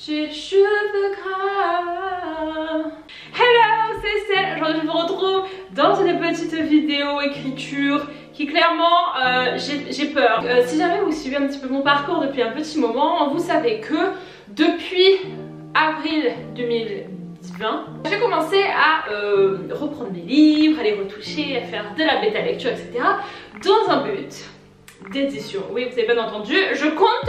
J'ai les cheveux gras. Hello, c'est Celle. Aujourd'hui je vous retrouve dans une petite vidéo écriture qui clairement j'ai peur. Si jamais vous suivez un petit peu mon parcours depuis un petit moment, vous savez que depuis avril 2020, j'ai commencé à reprendre mes livres, à les retoucher, à faire de la bêta lecture, etc. dans un but d'édition. Oui, vous avez bien entendu, je compte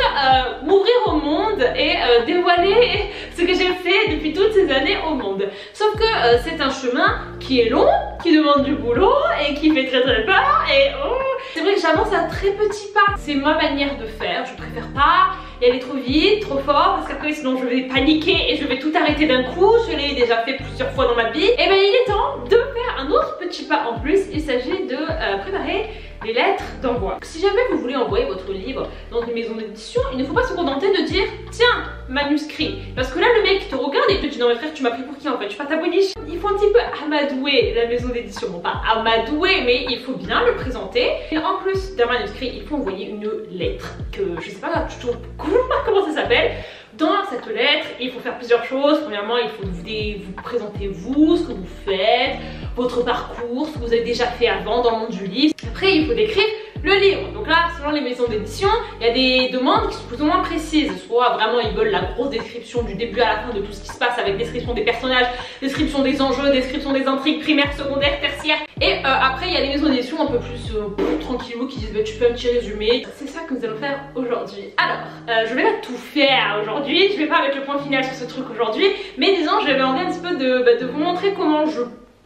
m'ouvrir au monde et dévoiler ce que j'ai fait depuis toutes ces années au monde. Sauf que c'est un chemin qui est long, qui demande du boulot et qui fait très peur et c'est vrai que j'avance à très petits pas. C'est ma manière de faire, je préfère pas y aller trop vite, trop fort, parce qu'après sinon je vais paniquer et je vais tout arrêter d'un coup. Je l'ai déjà fait plusieurs fois dans ma vie. Et bien il est temps de faire un autre petit pas en plus. Il s'agit de préparer les lettres d'envoi. Si jamais vous voulez envoyer votre livre dans une maison d'édition, il ne faut pas se contenter de dire tiens, manuscrit. Parce que là le mec te regarde et te dit non mais frère, tu m'as pris pour qui en fait? Tu fais ta boniche. Il faut un petit peu amadouer la maison d'édition. Bon, pas amadouer, mais il faut bien le présenter. Et en plus d'un manuscrit, il faut envoyer une lettre que je sais pas comment ça s'appelle. Dans cette lettre, il faut faire plusieurs choses. Premièrement, il faut vous présenter vous, ce que vous faites, votre parcours, ce que vous avez déjà fait avant dans le monde du livre. Après, il faut décrire le livre. Donc là, selon les maisons d'édition, il y a des demandes qui sont plus ou moins précises. Soit vraiment ils veulent la grosse description du début à la fin de tout ce qui se passe avec description des personnages, description des enjeux, description des intrigues primaires, secondaires, tertiaires. Et après, il y a des maisons d'édition un peu plus tranquillou qui disent bah, tu fais un petit résumé. C'est ça que nous allons faire aujourd'hui. Alors, je vais pas tout faire aujourd'hui. Je vais pas mettre le point final sur ce truc aujourd'hui. Mais disons, j'avais envie un petit peu de vous montrer comment je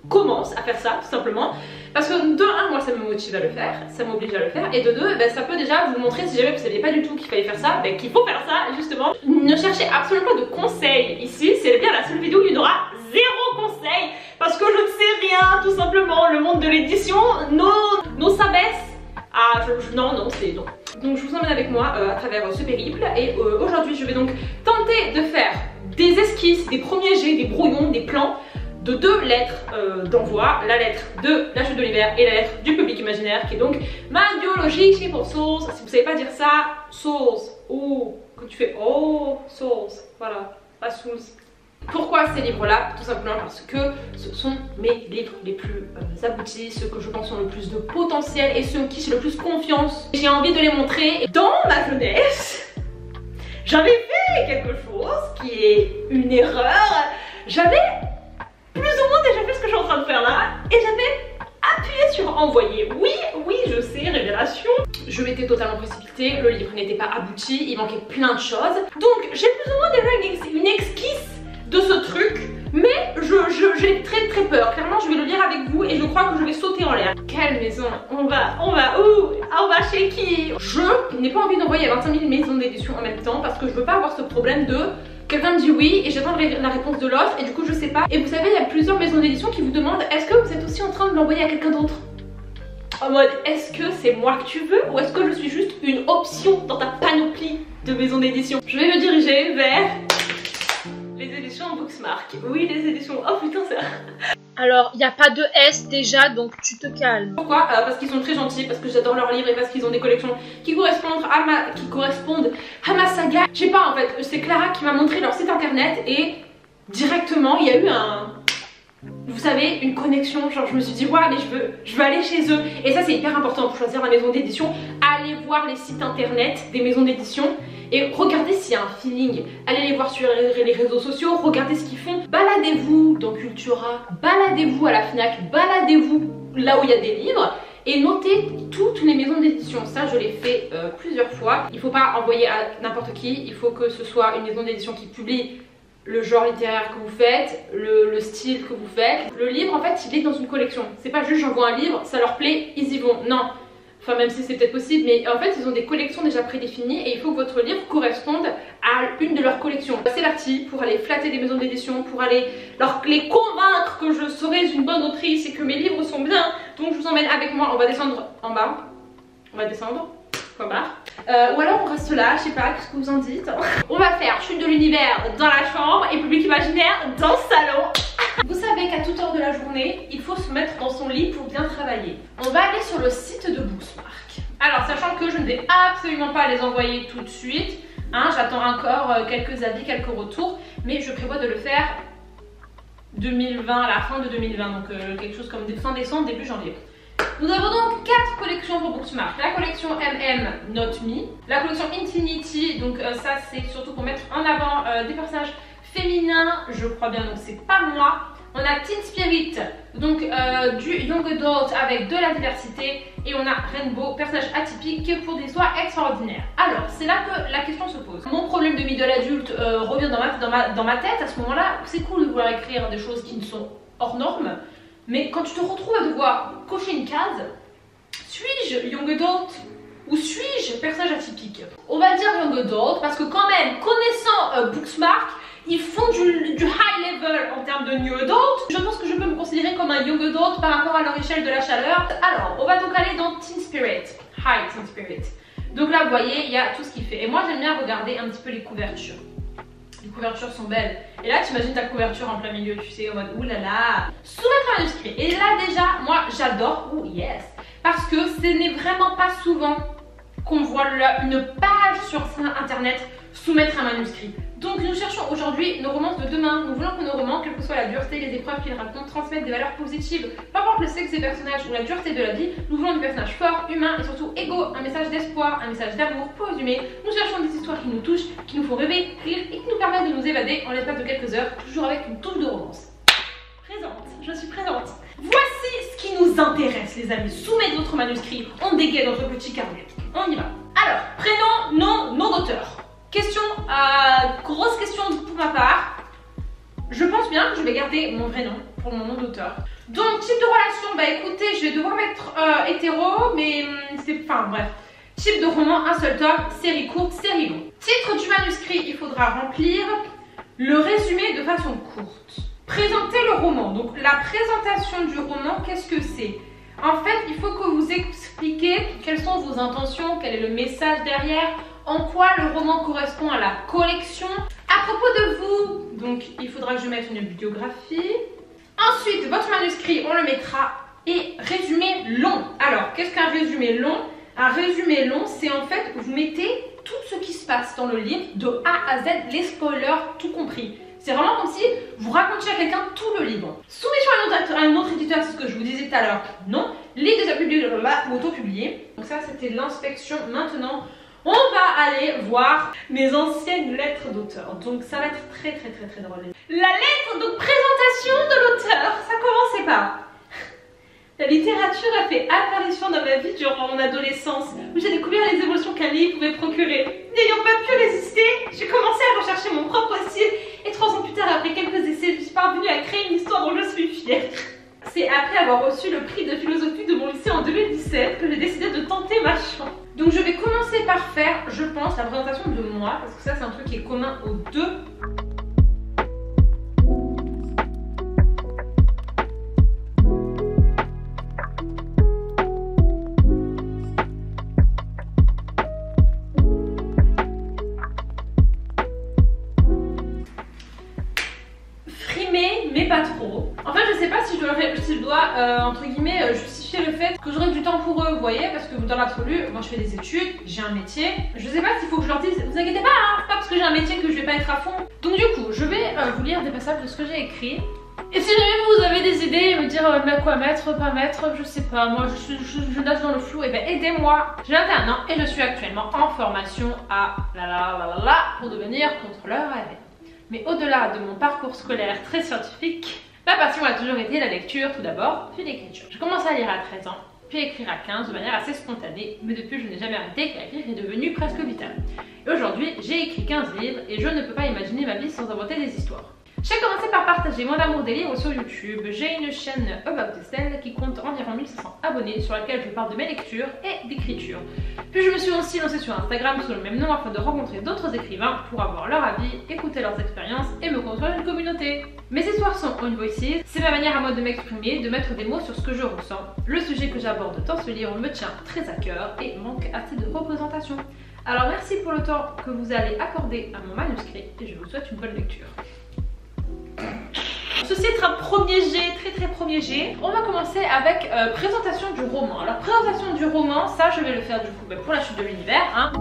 commence à faire ça, tout simplement. Parce que de un, moi ça me motive à le faire, ça m'oblige à le faire, et de deux, ben, ça peut déjà vous montrer, si jamais vous ne saviez pas du tout qu'il fallait faire ça, ben, qu'il faut faire ça justement. Ne cherchez absolument pas de conseils ici, c'est bien la seule vidéo où il y aura zéro conseil, parce que je ne sais rien, tout simplement. Le monde de l'édition, nos s'abaisse. Ah, non, c'est non. Donc je vous emmène avec moi à travers ce périple, et aujourd'hui je vais donc tenter de faire des esquisses, des premiers jets, des brouillons, des plans de deux lettres d'envoi, la lettre de La Chute de l'hiver et la lettre du public imaginaire, qui est donc ma biologie chez pour source. Si vous savez pas dire ça, source, ou quand tu fais oh, source, voilà, pas source. Pourquoi ces livres-là? Tout simplement parce que ce sont mes livres les plus aboutis, ceux que je pense ont le plus de potentiel et ceux qui j'ai le plus confiance. J'ai envie de les montrer. Dans ma jeunesse, j'avais fait quelque chose qui est une erreur. J'avais plus ou moins déjà fait ce que je suis en train de faire là, et j'avais appuyé sur envoyer. Oui, je sais, révélation. Je m'étais totalement précipitée, le livre n'était pas abouti, il manquait plein de choses. Donc j'ai plus ou moins déjà une esquisse de ce truc, mais j'ai très peur. Clairement, je vais le lire avec vous et je crois que je vais sauter en l'air. Quelle maison? On va où? On va chez qui? Je n'ai pas envie d'envoyer à 25 000 maisons d'édition en même temps, parce que je veux pas avoir ce problème de quelqu'un me dit oui et j'attends la réponse de l'autre et du coup je sais pas. Et vous savez, il y a plusieurs maisons d'édition qui vous demandent est-ce que vous êtes aussi en train de l'envoyer à quelqu'un d'autre? En mode est-ce que c'est moi que tu veux ou est-ce que je suis juste une option dans ta panoplie de maisons d'édition? Je vais me diriger vers les éditions Booksmart. Oui, les éditions. Oh putain, ça. Alors, il n'y a pas de S déjà, donc tu te calmes. Pourquoi? Parce qu'ils sont très gentils, parce que j'adore leurs livres et parce qu'ils ont des collections qui correspondent à ma saga. Je sais pas en fait, c'est Clara qui m'a montré leur site internet et directement il y a eu vous savez, une connexion. Genre je me suis dit ouais, mais je veux aller chez eux. Et ça c'est hyper important pour choisir la maison d'édition. Allez voir les sites internet des maisons d'édition et regardez s'il y a un feeling. Allez les voir sur les réseaux sociaux, regardez ce qu'ils font. Baladez-vous dans Cultura, baladez-vous à la Fnac, baladez-vous là où il y a des livres et notez toutes les maisons d'édition. Ça je l'ai fait plusieurs fois. Il faut pas envoyer à n'importe qui, il faut que ce soit une maison d'édition qui publie le genre littéraire que vous faites, le style que vous faites. Le livre en fait il est dans une collection. C'est pas juste j'envoie un livre, ça leur plaît, ils y vont. Non. Enfin même si c'est peut-être possible, mais en fait ils ont des collections déjà prédéfinies et il faut que votre livre corresponde à une de leurs collections. C'est parti pour aller flatter des maisons d'édition, pour aller les convaincre que je serai une bonne autrice et que mes livres sont bien. Donc je vous emmène avec moi, on va descendre en bas. On va descendre, point barre. Ou alors on reste là, je sais pas, qu'est-ce que vous en dites? On va faire Chute de l'univers dans la chambre et public imaginaire dans le salon. Vous savez qu'à toute heure de la journée, il faut se mettre dans son lit pour bien travailler. On va aller sur le site de Booksmart. Alors, sachant que je ne vais absolument pas les envoyer tout de suite, Hein, j'attends encore quelques avis, quelques retours, mais je prévois de le faire 2020, à la fin de 2020, donc quelque chose comme fin décembre, début janvier. Nous avons donc 4 collections pour Booksmart. La collection MM Not Me, la collection Infinity, donc ça c'est surtout pour mettre en avant des personnages féminins, je crois bien, donc c'est pas moi. On a Teen Spirit, donc du Young Adult avec de la diversité. Et on a Rainbow, personnage atypique pour des histoires extraordinaires. Alors, c'est là que la question se pose. Mon problème de middle adulte revient dans ma tête à ce moment-là. C'est cool de vouloir écrire des choses qui ne sont hors normes. Mais quand tu te retrouves à devoir cocher une case, suis-je Young Adult ou suis-je personnage atypique? On va dire Young Adult parce que quand même, connaissant Booksmart, ils font du high level en termes de new adult. Je pense que je peux me considérer comme un young adult par rapport à leur échelle de la chaleur. Alors, on va donc aller dans Teen Spirit, High Teen Spirit. Donc là, vous voyez, il y a tout ce qu'il fait. Et moi, j'aime bien regarder un petit peu les couvertures. Les couvertures sont belles. Et là, tu imagines ta couverture en plein milieu, tu sais, en mode oulala. Soumettre un manuscrit. Et là, déjà, moi, j'adore. Oh yes. Parce que ce n'est vraiment pas souvent qu'on voit une page sur internet soumettre un manuscrit. Donc nous cherchons aujourd'hui nos romances de demain. Nous voulons que nos romans, quelle que soit la dureté, les épreuves qu'ils racontent, transmettent des valeurs positives. Peu importe le sexe des personnages ou la dureté de la vie, nous voulons des personnages forts, humains et surtout égaux, un message d'espoir, un message d'amour. Pour résumer, nous cherchons des histoires qui nous touchent, qui nous font rêver, rire et qui nous permettent de nous évader en l'espace de quelques heures, toujours avec une touche de romance. Présente, je suis présente. Voici ce qui nous intéresse les amis. Soumettez votre manuscrit, on dégaine notre petit carnet. On y va. Alors, prénom, nom d'auteur. Question, grosse question pour ma part. Je pense bien que je vais garder mon vrai nom pour mon nom d'auteur. Donc, type de relation, bah écoutez, je vais devoir mettre hétéro, mais c'est. Enfin, bref. Type de roman, un seul tome, série courte, série longue. Titre du manuscrit, il faudra remplir le résumé de façon courte. Présenter le roman. Donc, la présentation du roman, qu'est-ce que c'est? En fait, il faut que vous expliquiez quelles sont vos intentions, quel est le message derrière, en quoi le roman correspond à la collection. À propos de vous, donc il faudra que je mette une biographie. Ensuite, votre manuscrit, on le mettra. Et résumé long. Alors, qu'est-ce qu'un résumé long? Un résumé long, c'est en fait, vous mettez tout ce qui se passe dans le livre, de A à Z, les spoilers, tout compris. C'est vraiment comme si vous racontiez à quelqu'un tout le livre. Soumission à un autre éditeur, c'est ce que je vous disais tout à l'heure. Non. Livre déjà publié ou auto-publié. Donc ça, c'était l'inspection. Maintenant, on va aller voir mes anciennes lettres d'auteur. Donc ça va être très drôle. La lettre, donc présentation de l'auteur. Ça commençait par... La littérature a fait apparition dans ma vie durant mon adolescence, où j'ai découvert les émotions qu'un livre pouvait procurer. N'ayant pas pu résister, j'ai commencé à rechercher mon propre style et 3 ans plus tard, après quelques essais, je suis parvenue à créer une histoire dont je suis fière. C'est après avoir reçu le prix de philosophie de mon lycée en 2017 que j'ai décidé de tenter ma chance. Donc je vais commencer par faire, je pense, la présentation de moi, parce que ça c'est un truc qui est commun aux deux. Mais pas trop. En fait, je sais pas si je dois entre guillemets justifier le fait que j'aurai du temps pour eux, vous voyez, parce que dans l'absolu, moi je fais des études, j'ai un métier. Je sais pas s'il faut que je leur dise, vous inquiétez pas, hein, pas parce que j'ai un métier que je vais pas être à fond. Donc du coup, je vais vous lire des passages de ce que j'ai écrit. Et si jamais vous avez des idées, me dire quoi mettre, pas mettre, je sais pas, moi je nage dans le flou, et ben aidez-moi. J'ai 21 ans et je suis actuellement en formation à pour devenir contrôleur aérien. Mais au-delà de mon parcours scolaire très scientifique, ma passion a toujours été la lecture tout d'abord, puis l'écriture. J'ai commencé à lire à 13 ans, puis à écrire à 15 de manière assez spontanée, mais depuis je n'ai jamais arrêté car écrire est devenu presque vital. Et aujourd'hui, j'ai écrit 15 livres et je ne peux pas imaginer ma vie sans inventer des histoires. J'ai commencé par partager mon amour des livres sur YouTube. J'ai une chaîne About Estelle qui compte environ 1500 abonnés sur laquelle je parle de mes lectures et d'écriture. Puis je me suis aussi lancée sur Instagram sous le même nom afin de rencontrer d'autres écrivains pour avoir leur avis, écouter leurs expériences et me construire une communauté. Mes histoires sont on voices, c'est ma manière à moi de m'exprimer, de mettre des mots sur ce que je ressens. Le sujet que j'aborde dans ce livre me tient très à cœur et manque assez de représentation. Alors merci pour le temps que vous allez accorder à mon manuscrit et je vous souhaite une bonne lecture. Ceci est un premier jet, très premier jet. On va commencer avec présentation du roman. Alors présentation du roman, ça je vais le faire du coup pour la chute de l'univers. Hein.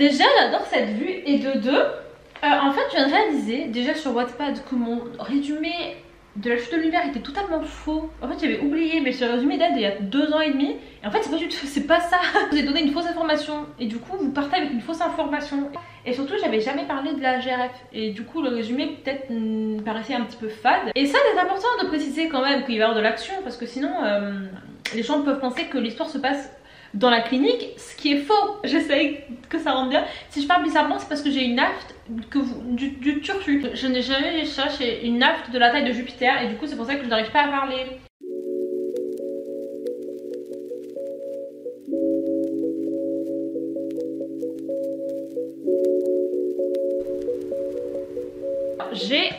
déjà j'adore cette vue et de deux, en fait je viens de réaliser déjà sur Wattpad que mon résumé de la chute de l'univers était totalement faux. En fait j'avais oublié, mais ce résumé date d'il y a 2 ans et demi. Et en fait c'est pas ça. Je vous ai donné une fausse information et du coup vous partez avec une fausse information. Et surtout j'avais jamais parlé de la GRF. Et du coup le résumé peut-être paraissait un petit peu fade. Et ça c'est important de préciser quand même qu'il va y avoir de l'action. Parce que sinon les gens peuvent penser que l'histoire se passe dans la clinique, ce qui est faux. J'essaye que ça rentre bien. Si je parle bizarrement, c'est parce que j'ai une aft du turfu. Je n'ai jamais eu ça, j'ai une aft de la taille de Jupiter et du coup c'est pour ça que je n'arrive pas à parler. J'ai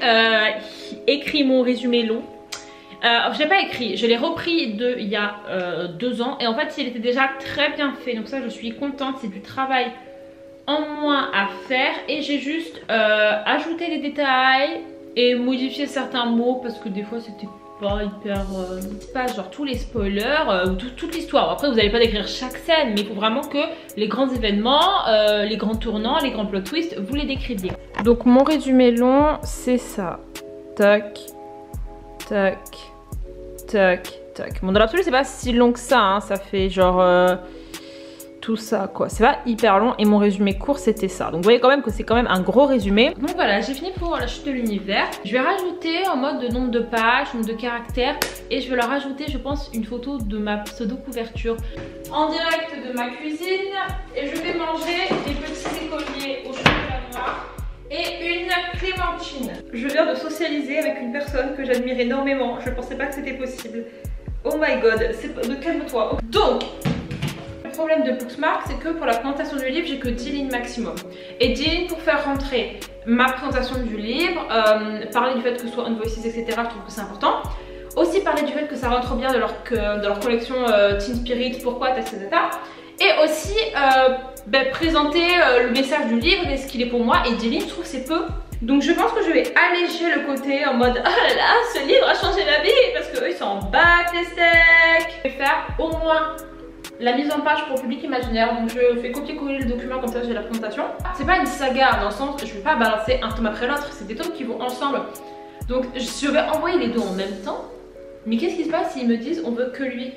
écrit mon résumé long. Je l'ai pas écrit, je l'ai repris il y a 2 ans et en fait il était déjà très bien fait, donc ça je suis contente, c'est du travail en moins à faire et j'ai juste ajouté les détails et modifié certains mots parce que des fois c'était pas hyper... c'est pas genre tous les spoilers, toute l'histoire. Après vous n'allez pas décrire chaque scène mais il faut vraiment que les grands événements, les grands tournants, les grands plot twists, vous les décriviez. Donc mon résumé long c'est ça, tac, tac, tac, tac. Bon dans l'absolu c'est pas si long que ça, hein. Ça fait genre tout ça quoi. C'est pas hyper long et mon résumé court c'était ça. Donc vous voyez quand même que c'est quand même un gros résumé. Donc voilà, j'ai fini pour la chute de l'univers. Je vais rajouter en mode de nombre de pages, nombre de caractères et je vais leur rajouter je pense une photo de ma pseudo couverture en direct de ma cuisine et je vais manger des petits écoliers au chocolat noir et une clémentine. Je viens de socialiser avec une personne que j'admire énormément. Je pensais pas que c'était possible. Oh my god, calme-toi. Donc, le problème de Booksmart, c'est que pour la présentation du livre, j'ai que 10 lignes maximum. Et 10 lignes pour faire rentrer ma présentation du livre, parler du fait que ce soit on voices, etc. Je trouve que c'est important. Aussi parler du fait que ça rentre bien dans leur collection Teen Spirit, pourquoi, etc. Et aussi présenter le message du livre et ce qu'il est pour moi. Et 10 lignes, je trouve que c'est peu. Donc je pense que je vais alléger le côté en mode oh là là, ce livre a changé ma vie parce qu'eux ils s'en battent les steaks. Je vais faire au moins la mise en page pour le public imaginaire. Donc je fais copier-coller le document comme ça j'ai la présentation. C'est pas une saga dans le sens que je vais pas balancer un tome après l'autre, c'est des tomes qui vont ensemble. Donc je vais envoyer les deux en même temps. Mais qu'est-ce qui se passe s'ils me disent on veut que lui?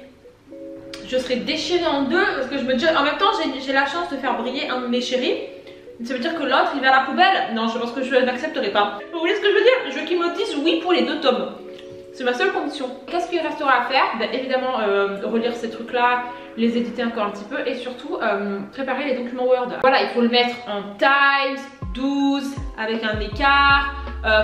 Je serai déchirée en deux parce que je me dis en même temps j'ai la chance de faire briller un de mes chéris. Ça veut dire que l'autre il va à la poubelle? Non, je pense que je n'accepterai pas. Vous voyez ce que je veux dire? Je veux qu'ils me disent oui pour les 2 tomes. C'est ma seule condition. Qu'est-ce qu'il restera à faire? Évidemment relire ces trucs là, les éditer encore un petit peu et surtout préparer les documents Word. Voilà, il faut le mettre en Times 12 avec un écart.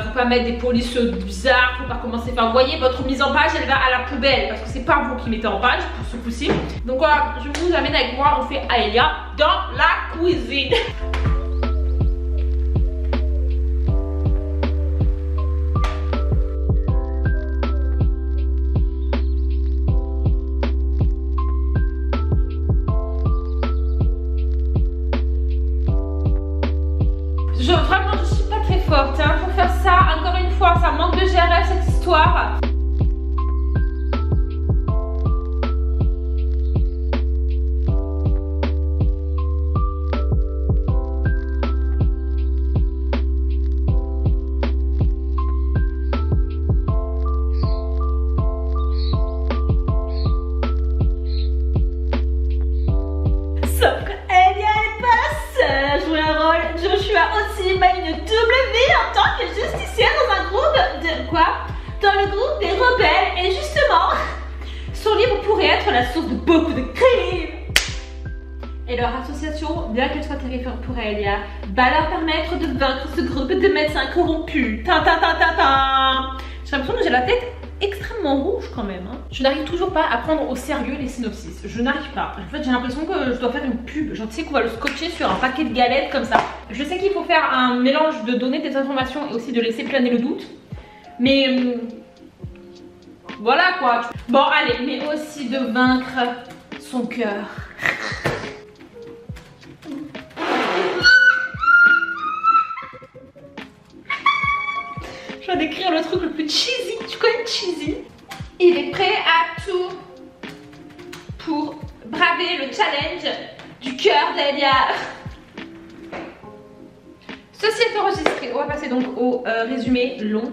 Faut pas mettre des polices bizarres, faut pas commencer. Enfin, vous voyez, votre mise en page elle va à la poubelle parce que c'est pas vous qui mettez en page pour ce coup-ci. Donc voilà, je vous amène avec moi, on fait Aelia dans la cuisine. Vraiment, je suis pas très forte hein, pour faire ça. Encore une fois, ça manque de GRF cette histoire. Sauf que Elia est pas seule. Jouer un rôle. Joshua aussi m'a une double vie en tant que justicière dans un groupe de quoi? Dans le groupe des rebelles. Et justement, son livre pourrait être la source de beaucoup de crimes. Et leur association, bien qu'elle soit terrifiante pour Elia, va leur permettre de vaincre ce groupe de médecins corrompus. J'ai l'impression que j'ai la tête extrêmement rouge quand même hein. Je n'arrive toujours pas à prendre au sérieux les synopsis. Je n'arrive pas. En fait j'ai l'impression que je dois faire une pub. Genre tu sais qu'on va le scotcher sur un paquet de galettes comme ça. Je sais qu'il faut faire un mélange de donner des informations et aussi de laisser planer le doute. Mais voilà quoi. Bon allez, mais aussi de vaincre son cœur. Je vais décrire le truc le plus cheesy. Tu connais cheesy? Il est prêt à tout pour braver le challenge du cœur d'Elia. c'est enregistré. On va passer donc au résumé long.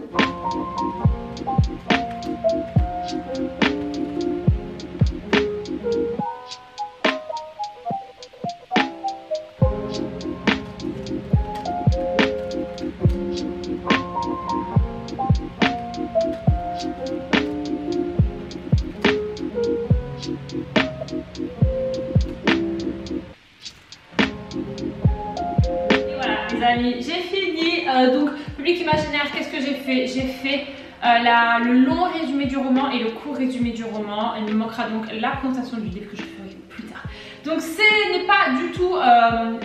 J'ai fini, donc public imaginaire, qu'est-ce que j'ai fait? J'ai fait le long résumé du roman et le court résumé du roman. Il me manquera donc la présentation du livre que je ferai plus tard. Donc ce n'est pas du tout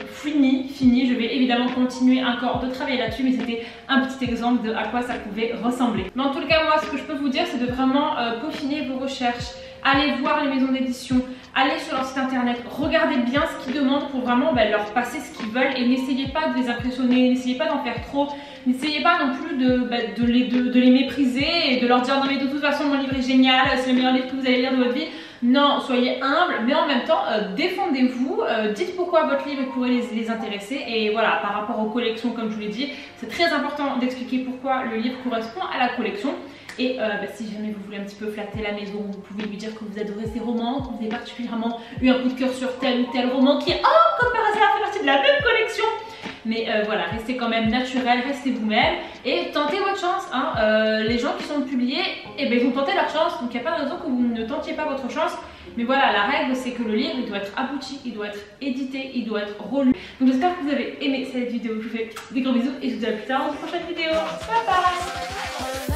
fini, je vais évidemment continuer encore de travailler là-dessus, mais c'était un petit exemple de à quoi ça pouvait ressembler. Mais en tout cas, moi ce que je peux vous dire, c'est de vraiment peaufiner vos recherches. Allez voir les maisons d'édition, allez sur leur site internet, regardez bien ce qu'ils demandent pour vraiment leur passer ce qu'ils veulent et n'essayez pas de les impressionner, n'essayez pas d'en faire trop, n'essayez pas non plus de les mépriser et de leur dire non mais de toute façon mon livre est génial, c'est le meilleur livre que vous allez lire de votre vie. Non, soyez humble, mais en même temps défendez-vous, dites pourquoi votre livre pourrait les intéresser et voilà, par rapport aux collections comme je vous l'ai dit, c'est très important d'expliquer pourquoi le livre correspond à la collection. Et si jamais vous voulez un petit peu flatter la maison, vous pouvez lui dire que vous adorez ces romans, que vous avez particulièrement eu un coup de cœur sur tel ou tel roman qui, comme par hasard, fait partie de la même collection. Mais voilà, restez quand même naturel, restez vous-même et tentez votre chance. Les gens qui sont publiés, ils vont tenter leur chance, donc il n'y a pas de raison que vous ne tentiez pas votre chance. Mais voilà, la règle c'est que le livre il doit être abouti, il doit être édité, il doit être relu. Donc j'espère que vous avez aimé cette vidéo, je vous fais des gros bisous et je vous dis à plus tard dans une prochaine vidéo. Bye bye.